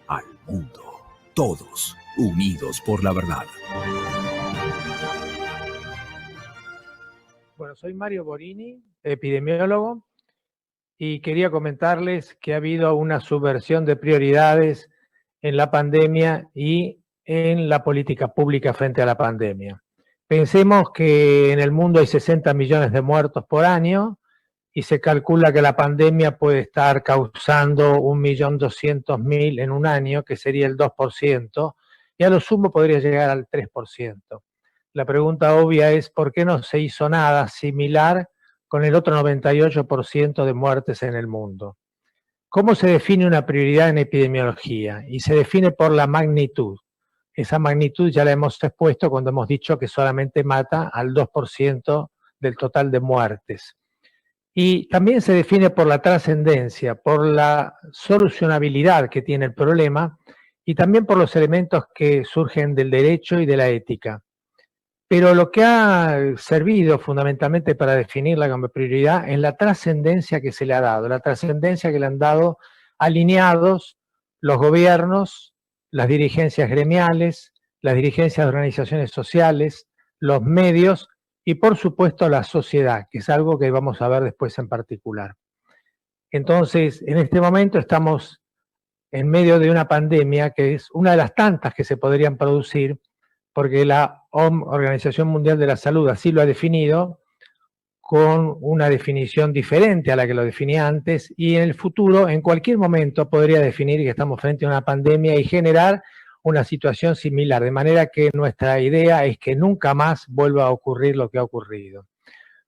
al mundo. Todos unidos por la verdad. Bueno, soy Mario Borini, epidemiólogo, y quería comentarles que ha habido una subversión de prioridades en la pandemia y en la política pública frente a la pandemia. Pensemos que en el mundo hay 60 millones de muertos por año y se calcula que la pandemia puede estar causando 1.200.000 en un año, que sería el 2%, y a lo sumo podría llegar al 3%. La pregunta obvia es ¿por qué no se hizo nada similar con el otro 98% de muertes en el mundo? ¿Cómo se define una prioridad en epidemiología? Y se define por la magnitud. Esa magnitud ya la hemos expuesto cuando hemos dicho que solamente mata al 2% del total de muertes. Y también se define por la trascendencia, por la solucionabilidad que tiene el problema y también por los elementos que surgen del derecho y de la ética. Pero lo que ha servido fundamentalmente para definirla como prioridad es la trascendencia que se le ha dado, la trascendencia que le han dado alineados los gobiernos, las dirigencias gremiales, las dirigencias de organizaciones sociales, los medios y por supuesto la sociedad, que es algo que vamos a ver después en particular. Entonces, en este momento estamos en medio de una pandemia que es una de las tantas que se podrían producir, porque la Organización Mundial de la Salud así lo ha definido, con una definición diferente a la que lo definía antes, y en el futuro, en cualquier momento, podría definir que estamos frente a una pandemia y generar una situación similar, de manera que nuestra idea es que nunca más vuelva a ocurrir lo que ha ocurrido.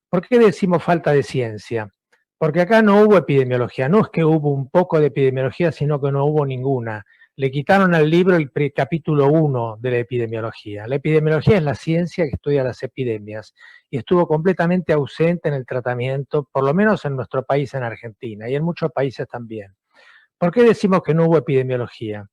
¿Por qué decimos falta de ciencia? Porque acá no hubo epidemiología, no es que hubo un poco de epidemiología, sino que no hubo ninguna. Le quitaron al libro el capítulo 1 de la epidemiología. La epidemiología es la ciencia que estudia las epidemias y estuvo completamente ausente en el tratamiento, por lo menos en nuestro país, en Argentina, y en muchos países también. ¿Por qué decimos que no hubo epidemiología?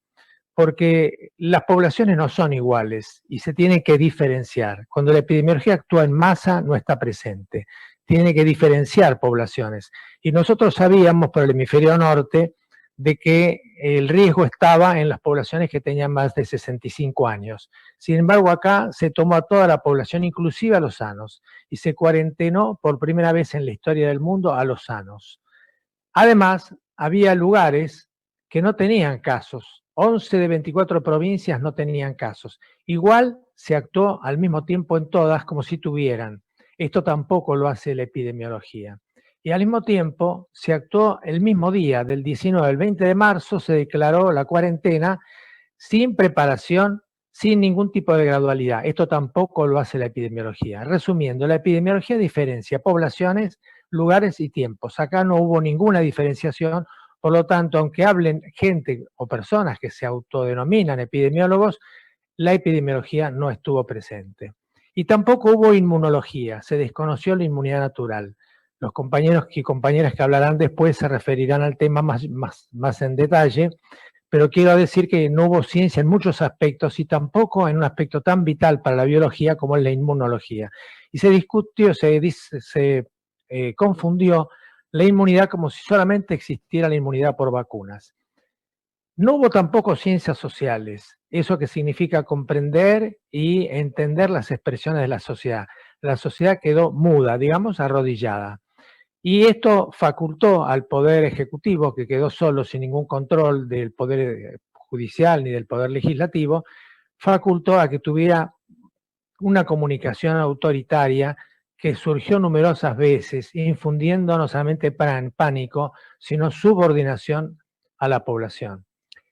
Porque las poblaciones no son iguales y se tienen que diferenciar. Cuando la epidemiología actúa en masa, no está presente. Tiene que diferenciar poblaciones. Y nosotros sabíamos por el hemisferio norte de que el riesgo estaba en las poblaciones que tenían más de 65 años. Sin embargo, acá se tomó a toda la población, inclusive a los sanos, y se cuarentenó por primera vez en la historia del mundo a los sanos. Además, había lugares que no tenían casos. 11 de 24 provincias no tenían casos. Igual se actuó al mismo tiempo en todas como si tuvieran. Esto tampoco lo hace la epidemiología. Y al mismo tiempo se actuó el mismo día, del 19 al 20 de marzo, se declaró la cuarentena sin preparación, sin ningún tipo de gradualidad. Esto tampoco lo hace la epidemiología. Resumiendo, la epidemiología diferencia poblaciones, lugares y tiempos. Acá no hubo ninguna diferenciación, por lo tanto, aunque hablen gente o personas que se autodenominan epidemiólogos, la epidemiología no estuvo presente. Y tampoco hubo inmunología, se desconoció la inmunidad natural. Los compañeros y compañeras que hablarán después se referirán al tema más en detalle, pero quiero decir que no hubo ciencia en muchos aspectos y tampoco en un aspecto tan vital para la biología como es la inmunología. Y se discutió, se confundió la inmunidad como si solamente existiera la inmunidad por vacunas. No hubo tampoco ciencias sociales, eso que significa comprender y entender las expresiones de la sociedad. La sociedad quedó muda, digamos, arrodillada. Y esto facultó al Poder Ejecutivo, que quedó solo sin ningún control del Poder Judicial ni del Poder Legislativo, facultó a que tuviera una comunicación autoritaria que surgió numerosas veces, infundiendo no solamente pánico, sino subordinación a la población.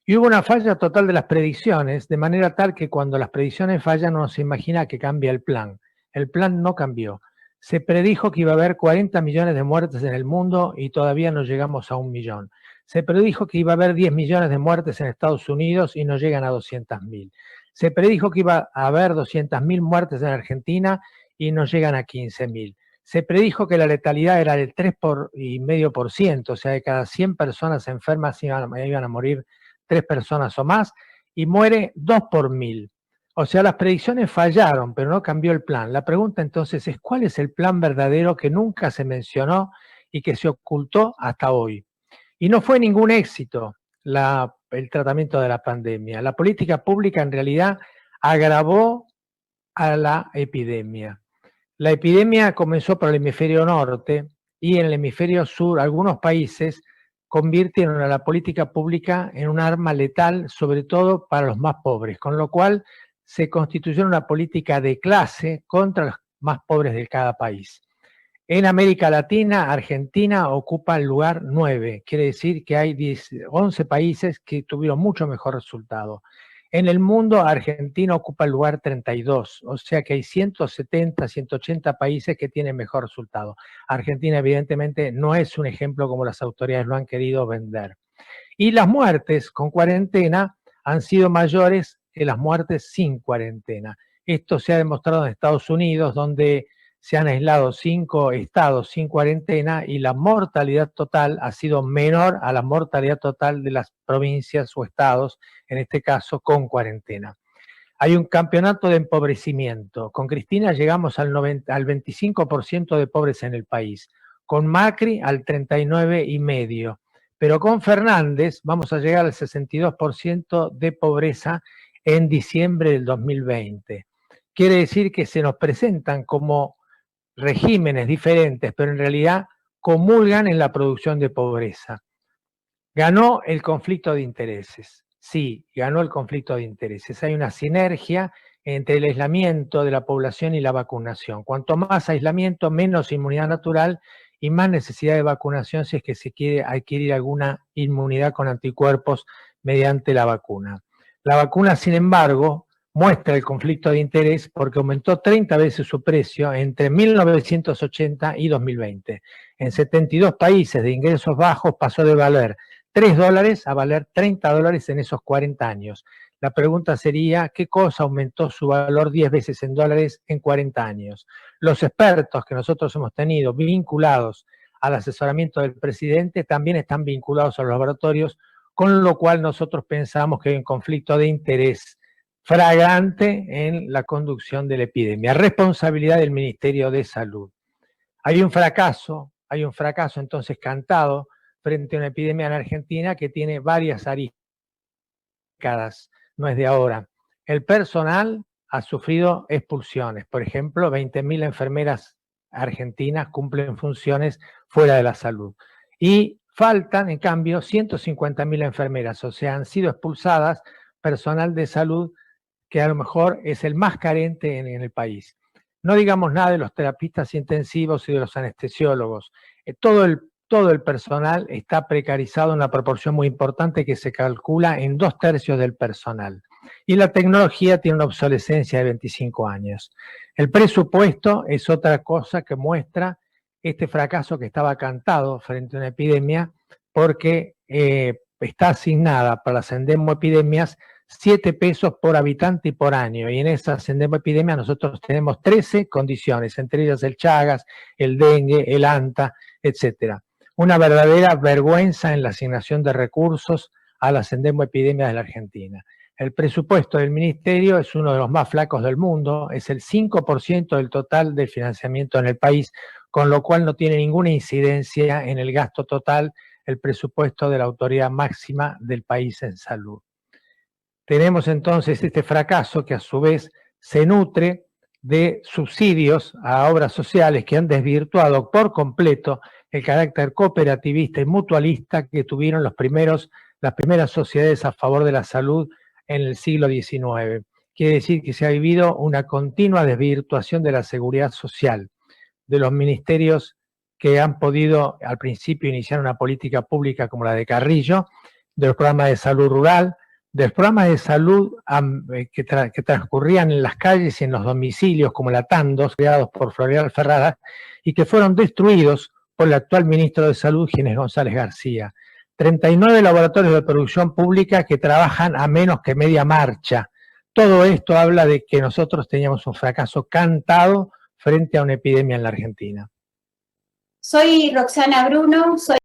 Y hubo una falla total de las predicciones, de manera tal que cuando las predicciones fallan uno se imagina que cambia el plan. El plan no cambió. Se predijo que iba a haber 40 millones de muertes en el mundo y todavía no llegamos a 1 millón. Se predijo que iba a haber 10 millones de muertes en Estados Unidos y no llegan a 200.000. Se predijo que iba a haber 200.000 muertes en Argentina y no llegan a 15.000. Se predijo que la letalidad era del 3,5%, o sea, de cada 100 personas enfermas iban a morir 3 personas o más, y muere 2 por 1000. O sea, las predicciones fallaron, pero no cambió el plan. La pregunta entonces es, ¿cuál es el plan verdadero que nunca se mencionó y que se ocultó hasta hoy? Y no fue ningún éxito el tratamiento de la pandemia. La política pública en realidad agravó a la epidemia. La epidemia comenzó por el hemisferio norte y en el hemisferio sur algunos países convirtieron a la política pública en un arma letal, sobre todo para los más pobres, con lo cual se constituyó una política de clase contra los más pobres de cada país. En América Latina, Argentina ocupa el lugar 9, quiere decir que hay 11 países que tuvieron mucho mejor resultado. En el mundo, Argentina ocupa el lugar 32, o sea que hay 170, 180 países que tienen mejor resultado. Argentina evidentemente no es un ejemplo como las autoridades lo han querido vender. Y las muertes con cuarentena han sido mayores que las muertes sin cuarentena. Esto se ha demostrado en Estados Unidos, donde se han aislado 5 estados sin cuarentena y la mortalidad total ha sido menor a la mortalidad total de las provincias o estados, en este caso con cuarentena. Hay un campeonato de empobrecimiento. Con Cristina llegamos al 25% de pobres en el país, con Macri al 39,5%, pero con Fernández vamos a llegar al 62% de pobreza en diciembre del 2020. Quiere decir que se nos presentan como regímenes diferentes, pero en realidad comulgan en la producción de pobreza. Ganó el conflicto de intereses. Sí, ganó el conflicto de intereses. Hay una sinergia entre el aislamiento de la población y la vacunación. Cuanto más aislamiento, menos inmunidad natural y más necesidad de vacunación si es que se quiere adquirir alguna inmunidad con anticuerpos mediante la vacuna. La vacuna, sin embargo, muestra el conflicto de interés porque aumentó 30 veces su precio entre 1980 y 2020. En 72 países de ingresos bajos pasó de valer $3 a valer $30 en esos 40 años. La pregunta sería, ¿qué cosa aumentó su valor 10 veces en dólares en 40 años? Los expertos que nosotros hemos tenido vinculados al asesoramiento del presidente también están vinculados a los laboratorios, con lo cual nosotros pensamos que hay un conflicto de interés flagrante en la conducción de la epidemia. Responsabilidad del Ministerio de Salud. Hay un fracaso entonces cantado frente a una epidemia en Argentina que tiene varias aristas, no es de ahora. El personal ha sufrido expulsiones. Por ejemplo, 20.000 enfermeras argentinas cumplen funciones fuera de la salud. Y faltan, en cambio, 150.000 enfermeras, o sea, han sido expulsadas personal de salud que a lo mejor es el más carente en el país. No digamos nada de los terapistas intensivos y de los anestesiólogos. Todo el personal está precarizado en una proporción muy importante que se calcula en 2/3 del personal. Y la tecnología tiene una obsolescencia de 25 años. El presupuesto es otra cosa que muestra este fracaso que estaba cantado frente a una epidemia, porque está asignada para las endemioepidemias 7 pesos por habitante y por año, y en esas endemioepidemias nosotros tenemos 13 condiciones, entre ellas el Chagas, el dengue, el anta, etcétera. Una verdadera vergüenza en la asignación de recursos a las endemioepidemias de la Argentina. El presupuesto del ministerio es uno de los más flacos del mundo, es el 5% del total del financiamiento en el país, con lo cual no tiene ninguna incidencia en el gasto total el presupuesto de la autoridad máxima del país en salud. Tenemos entonces este fracaso que a su vez se nutre de subsidios a obras sociales que han desvirtuado por completo el carácter cooperativista y mutualista que tuvieron las primeras sociedades a favor de la salud en el siglo XIX. Quiere decir que se ha vivido una continua desvirtuación de la seguridad social, de los ministerios que han podido al principio iniciar una política pública como la de Carrillo, de los programas de salud rural, de los programas de salud que transcurrían en las calles y en los domicilios como la Tandos, creados por Floreal Ferrada, y que fueron destruidos por el actual ministro de Salud, Ginés González García. 39 laboratorios de producción pública que trabajan a menos que media marcha. Todo esto habla de que nosotros teníamos un fracaso cantado frente a una epidemia en la Argentina. Soy Roxana Bruno, soy